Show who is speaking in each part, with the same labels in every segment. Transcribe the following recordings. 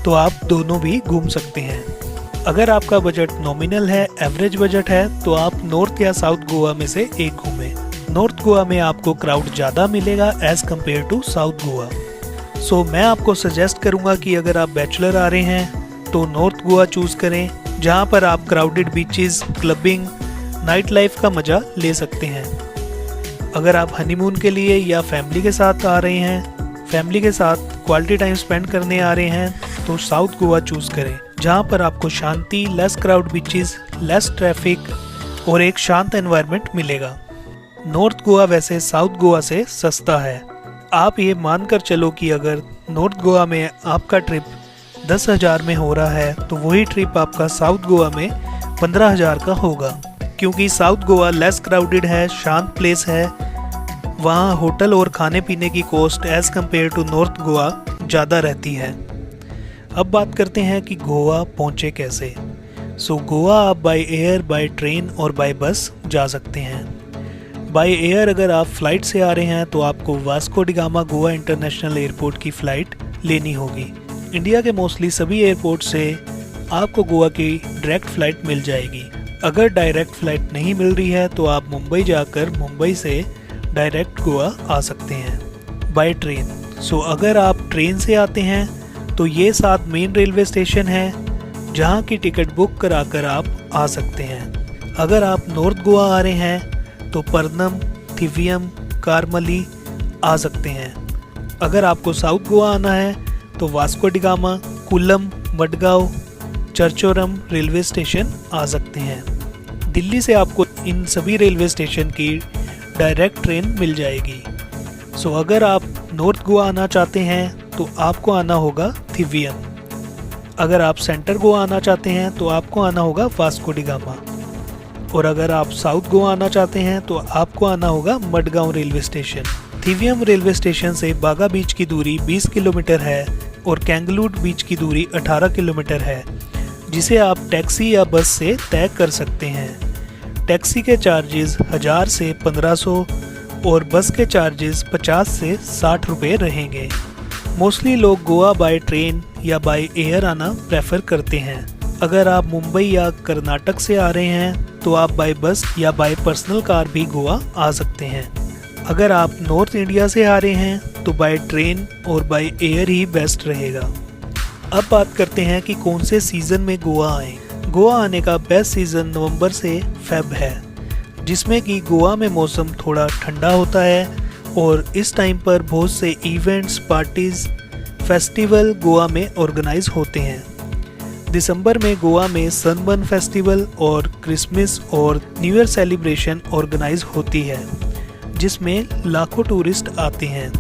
Speaker 1: तो आप दोनों भी घूम सकते हैं। अगर आपका बजट नॉमिनल है, एवरेज बजट है, तो आप नॉर्थ या साउथ गोवा में से एक घूमें। नॉर्थ गोवा में आपको क्राउड ज़्यादा मिलेगा as compare to south Goa. So मैं आपको सजेस्ट करूँगा कि अगर आप बैचलर आ रहे हैं तो नॉर्थ गोवा चूज़ करें, जहाँ पर आप crowded beaches, clubbing, night life का मज़ा ले सकते हैं। अगर आप हनीमून के लिए या फैमिली के साथ आ रहे हैं, फैमिली के साथ क्वालिटी टाइम स्पेंड करने आ रहे हैं, तो साउथ गोवा चूज़ करें, जहाँ पर आपको शांति, less crowd beaches, less traffic और एक शांत एनवायरनमेंट मिलेगा। नॉर्थ गोवा वैसे साउथ गोवा से सस्ता है। आप ये मानकर चलो कि अगर नॉर्थ गोवा में आपका ट्रिप 10,000 में हो रहा है तो वही ट्रिप आपका साउथ गोवा में 15,000 का होगा, क्योंकि साउथ गोवा लेस क्राउडेड है, शांत प्लेस है। वहाँ होटल और खाने पीने की cost as compare to north Goa ज़्यादा रहती है। अब बात करते हैं कि गोवा पहुँचे कैसे। सो गोवा आप बाय एयर, बाय ट्रेन और बाय बस जा सकते हैं। बाय एयर अगर आप फ़्लाइट से आ रहे हैं तो आपको Vasco da gamma Goa international airport की फ़्लाइट लेनी होगी। इंडिया के मोस्टली सभी एयरपोर्ट से आपको गोवा की डायरेक्ट फ़्लाइट मिल जाएगी। अगर डायरेक्ट फ़्लाइट नहीं मिल रही है तो आप मुंबई जाकर मुंबई से डायरेक्ट गोवा आ सकते हैं बाय ट्रेन। सो अगर आप ट्रेन से आते हैं तो ये 7 मेन रेलवे स्टेशन हैं जहाँ की टिकट बुक कराकर आप आ सकते हैं। अगर आप नॉर्थ गोवा आ रहे हैं तो परनम, थिवियम, कारमली आ सकते हैं। अगर आपको साउथ गोवा आना है तो वास्को डी गामा, कुल्लम, मडगांव, चर्चोरम रेलवे स्टेशन आ सकते हैं। दिल्ली से आपको इन सभी रेलवे स्टेशन की डायरेक्ट ट्रेन मिल जाएगी। सो अगर आप नॉर्थ गोवा आना चाहते हैं तो आपको आना होगा थिवियम। अगर आप सेंटर गोवा आना चाहते हैं तो आपको आना होगा वास्को डी गामा। और अगर आप साउथ गोवा आना चाहते हैं तो आपको आना होगा Madgaon railway station. Thivim railway station से बागा बीच की दूरी 20 किलोमीटर है और कैंगलूड बीच की दूरी 18 किलोमीटर है, जिसे आप टैक्सी या बस से तय कर सकते हैं। टैक्सी के चार्जेस 1000 से 1500 और बस के चार्जेस 50 से 60 रुपये रहेंगे। मोस्टली लोग गोवा बाय ट्रेन या बाय एयर आना प्रेफर करते हैं। अगर आप मुंबई या कर्नाटक से आ रहे हैं तो आप बाय बस या बाय पर्सनल कार भी गोवा आ सकते हैं। अगर आप नॉर्थ इंडिया से आ रहे हैं तो बाय ट्रेन और बाय एयर ही बेस्ट रहेगा। अब बात करते हैं कि कौन से सीज़न में गोवा आएँ। गोवा आने का बेस्ट सीज़न नवंबर से फेब है, जिसमें कि गोवा में मौसम थोड़ा ठंडा होता है और इस टाइम पर बहुत से इवेंट्स, पार्टीज़, फेस्टिवल गोवा में ऑर्गेनाइज होते हैं। दिसंबर में गोवा में सनबर्न फेस्टिवल और क्रिसमस और न्यू ईयर सेलिब्रेशन ऑर्गेनाइज होती है, जिसमें लाखों टूरिस्ट आते हैं।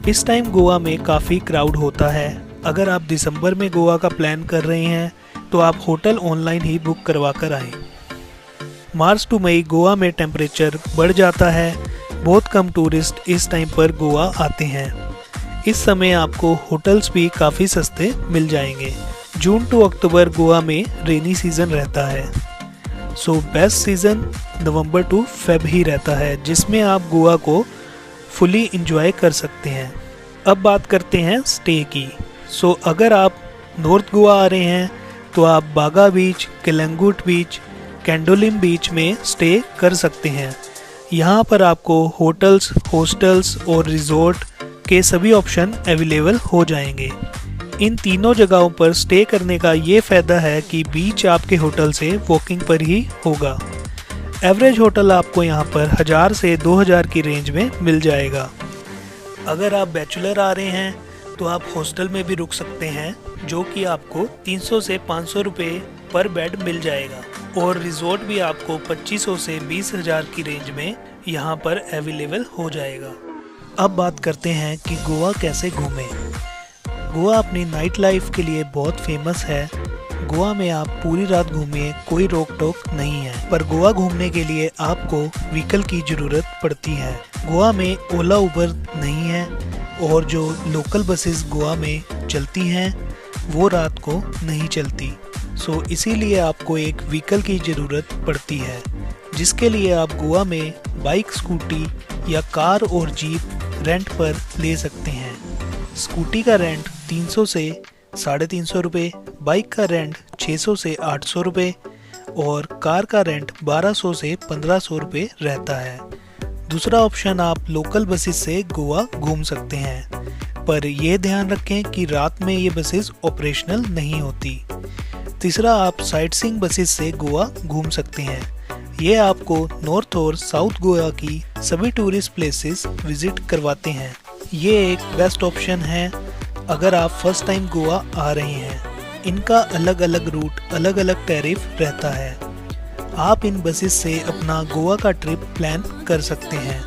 Speaker 1: इस टाइम गोवा में काफ़ी क्राउड होता है। अगर आप दिसंबर में गोवा का प्लान कर रहे हैं तो आप होटल ऑनलाइन ही बुक करवा कर आएँ। मार्च टू मई गोवा में टेम्परेचर बढ़ जाता है। बहुत कम टूरिस्ट इस टाइम पर गोवा आते हैं। इस समय आपको होटल्स भी काफ़ी सस्ते मिल जाएंगे। जून टू अक्टूबर गोवा में रेनी सीज़न रहता है। So best season November to Feb ही रहता है, जिसमें आप गोवा को फुली इंजॉय कर सकते हैं। अब बात करते हैं स्टे की। सो अगर आप नॉर्थ गोवा आ रहे हैं तो आप बागा बीच, कलंगुट बीच, कैंडोलिम बीच में स्टे कर सकते हैं। यहाँ पर आपको होटल्स, हॉस्टल्स और रिजॉर्ट के सभी ऑप्शन अवेलेबल हो जाएंगे। इन तीनों जगहों पर स्टे करने का ये फ़ायदा है कि बीच आपके होटल से वॉकिंग पर ही होगा। एवरेज होटल आपको यहाँ पर 1000 से 2000 की रेंज में मिल जाएगा। अगर आप बैचलर आ रहे हैं तो आप हॉस्टल में भी रुक सकते हैं, जो कि आपको 300 से 500 रुपये पर बेड मिल जाएगा। और रिजॉर्ट भी आपको 2500 से 20,000 की रेंज में यहाँ पर अवेलेबल हो जाएगा। अब बात करते हैं कि गोवा कैसे घूमें। गोवा अपनी नाइट लाइफ के लिए बहुत फेमस है। गोवा में आप पूरी रात घूमिए, कोई रोक टोक नहीं है। पर गोवा घूमने के लिए आपको व्हीकल की ज़रूरत पड़ती है। गोवा में ओला उबर नहीं है और जो लोकल बसेस गोवा में चलती हैं वो रात को नहीं चलती। सो इसीलिए आपको एक व्हीकल की ज़रूरत पड़ती है, जिसके लिए आप गोवा में बाइक, स्कूटी या कार और जीप रेंट पर ले सकते हैं। स्कूटी का रेंट 300 से 350 रुपये, बाइक का रेंट 600 से 800 रुपये और कार का रेंट 1200 से 1500 रुपये रहता है। दूसरा ऑप्शन, आप लोकल बसेस से गोवा घूम सकते हैं, पर यह ध्यान रखें कि रात में ये बसेस ऑपरेशनल नहीं होती। तीसरा, आप साइटसीइंग बसेस से गोवा घूम सकते हैं। ये आपको नॉर्थ और साउथ गोवा की सभी टूरिस्ट प्लेसेस विजिट करवाते हैं। ये एक बेस्ट ऑप्शन है अगर आप फर्स्ट टाइम गोवा आ रहे हैं। इनका अलग अलग रूट, अलग अलग टैरिफ रहता है। आप इन बसेस से अपना गोवा का ट्रिप प्लान कर सकते हैं।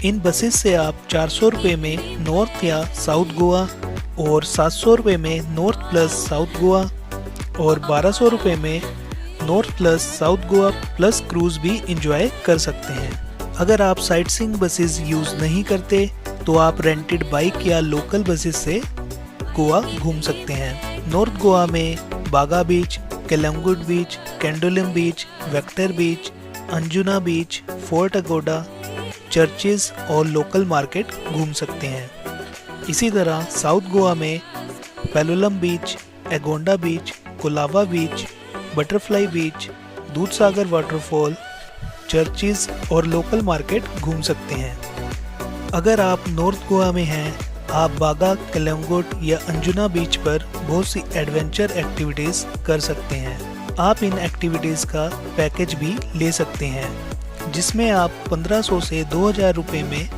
Speaker 1: इन बसेस से आप 400 रुपये में नॉर्थ या साउथ गोवा और 700 रुपये में नॉर्थ प्लस साउथ गोवा और 1200 रुपये में north plus south Goa plus cruise भी इंजॉय कर सकते हैं। अगर आप साइटसीइंग बसेस यूज़ नहीं करते तो आप रेंटेड बाइक या लोकल बसेस से गोवा घूम सकते हैं। नॉर्थ गोवा में Baga beach, Calangute beach, Candolim beach, Vagator beach, Anjuna beach, fort Aguada, churches और लोकल मार्केट घूम सकते हैं। इसी तरह साउथ गोवा में Palolem beach, Agonda beach, Colva beach, butterfly beach, Dudhsagar waterfall, churches और लोकल मार्केट घूम सकते हैं। अगर आप नॉर्थ गोवा में हैं, आप बागा, केलंगुट या अंजुना बीच पर बहुत सी एडवेंचर एक्टिविटीज़ कर सकते हैं। आप इन एक्टिविटीज़ का पैकेज भी ले सकते हैं, जिसमें आप 1500 से 2000 रुपये में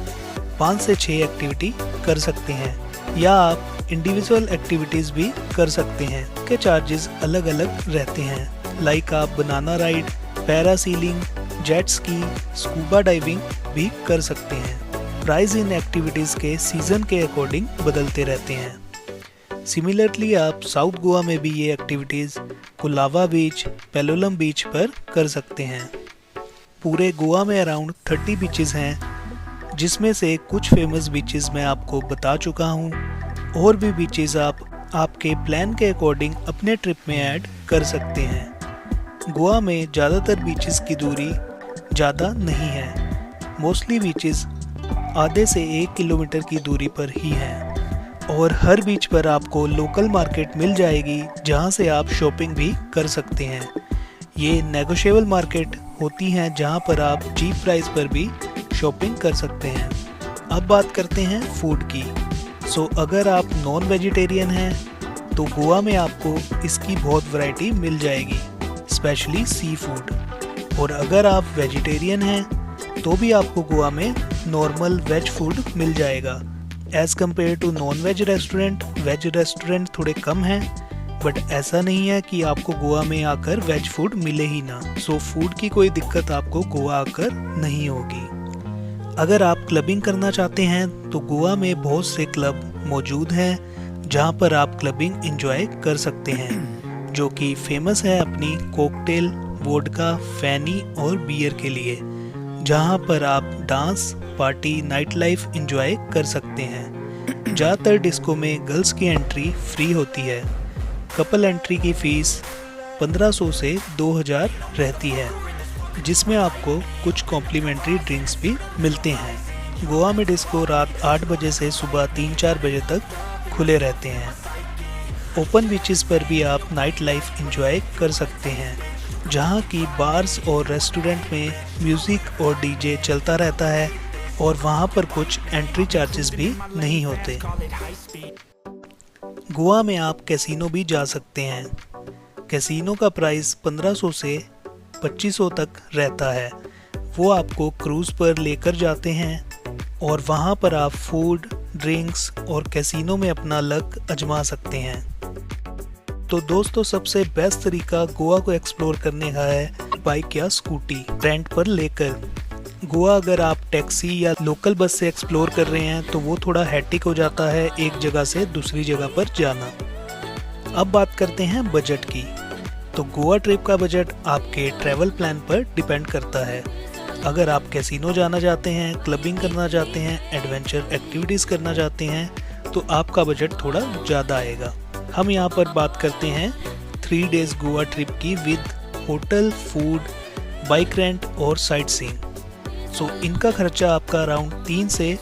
Speaker 1: 5 से 6 एक्टिविटी कर सकते हैं, या आप इंडिविजुअल एक्टिविटीज़ भी कर सकते हैं के चार्जेस अलग अलग रहते हैं। लाइक आप banana ride, parasailing, jet ski, scuba diving भी कर सकते हैं। प्राइस इन एक्टिविटीज़ के सीज़न के अकॉर्डिंग बदलते रहते हैं। सिमिलरली आप साउथ गोवा में भी ये एक्टिविटीज़ कोलावा बीच, पेलोलम बीच पर कर सकते हैं। पूरे गोवा में अराउंड 30 बीचेस हैं, जिसमें से कुछ फेमस बीचेस मैं आपको बता चुका हूँ। और भी बीचेस आप आपके प्लान के अकॉर्डिंग अपने ट्रिप में ऐड कर सकते हैं। गोवा में ज़्यादातर बीचेस की दूरी ज़्यादा नहीं है। मोस्टली बीचेस आधे से 1 किलोमीटर की दूरी पर ही हैं और हर बीच पर आपको लोकल मार्केट मिल जाएगी, जहां से आप शॉपिंग भी कर सकते हैं। ये नेगोशिएबल मार्केट होती हैं, जहां पर आप चीप प्राइस पर भी शॉपिंग कर सकते हैं। अब बात करते हैं फूड की। अगर आप नॉन वेजिटेरियन हैं तो गोवा में आपको इसकी बहुत वैरायटी मिल जाएगी, स्पेशली सी फूड। और अगर आप वेजिटेरियन हैं तो भी आपको गोवा में नॉर्मल वेज फूड मिल जाएगा। As compare to non veg restaurant थोड़े कम हैं, बट ऐसा नहीं है कि आपको गोवा में आकर वेज फूड मिले ही ना। फूड की कोई दिक्कत आपको गोवा आकर नहीं होगी। अगर आप क्लबिंग करना चाहते हैं तो गोवा में बहुत से क्लब मौजूद हैं, जहां पर आप क्लबिंग एंजॉय कर सकते हैं, जो कि फेमस है अपनी कॉकटेल, वोडका, फैनी और बियर के लिए, जहां पर आप dance, party, night life enjoy कर सकते हैं। ज़्यादातर डिस्को में गर्ल्स की एंट्री फ्री होती है। कपल एंट्री की फ़ीस 1500 से 2000 रहती है, जिसमें आपको कुछ कॉम्प्लीमेंट्री ड्रिंक्स भी मिलते हैं। गोवा में डिस्को रात 8 बजे से सुबह 3-4 बजे तक खुले रहते हैं। ओपन बीचेस पर भी आप नाइट लाइफ एंजॉय कर सकते हैं, जहां की बार्स और रेस्टोरेंट में म्यूज़िक और डीजे चलता रहता है और वहां पर कुछ एंट्री चार्जेस भी नहीं होते। गोवा में आप कैसीनो भी जा सकते हैं। कैसीनो का प्राइस 1500 से 2500 तक रहता है। वो आपको क्रूज़ पर लेकर जाते हैं और वहाँ पर आप फूड, ड्रिंक्स और कैसीनो में अपना लक आजमा सकते हैं। तो दोस्तों, सबसे बेस्ट तरीका गोवा को एक्सप्लोर करने का है बाइक या स्कूटी रेंट पर लेकर। गोवा अगर आप टैक्सी या लोकल बस से एक्सप्लोर कर रहे हैं तो वो थोड़ा हैट्रिक हो जाता है एक जगह से दूसरी जगह पर जाना। अब बात करते हैं बजट की। तो गोवा ट्रिप का बजट आपके ट्रैवल प्लान पर डिपेंड करता है। अगर आप कैसीनो जाना चाहते हैं, क्लबिंग करना चाहते हैं, एडवेंचर एक्टिविटीज़ करना चाहते हैं तो आपका बजट थोड़ा ज़्यादा आएगा। हम यहाँ पर बात करते हैं 3 डेज़ गोवा ट्रिप की with hotel, food, bike rent और साइट सीइंग। इनका खर्चा आपका अराउंड 3 से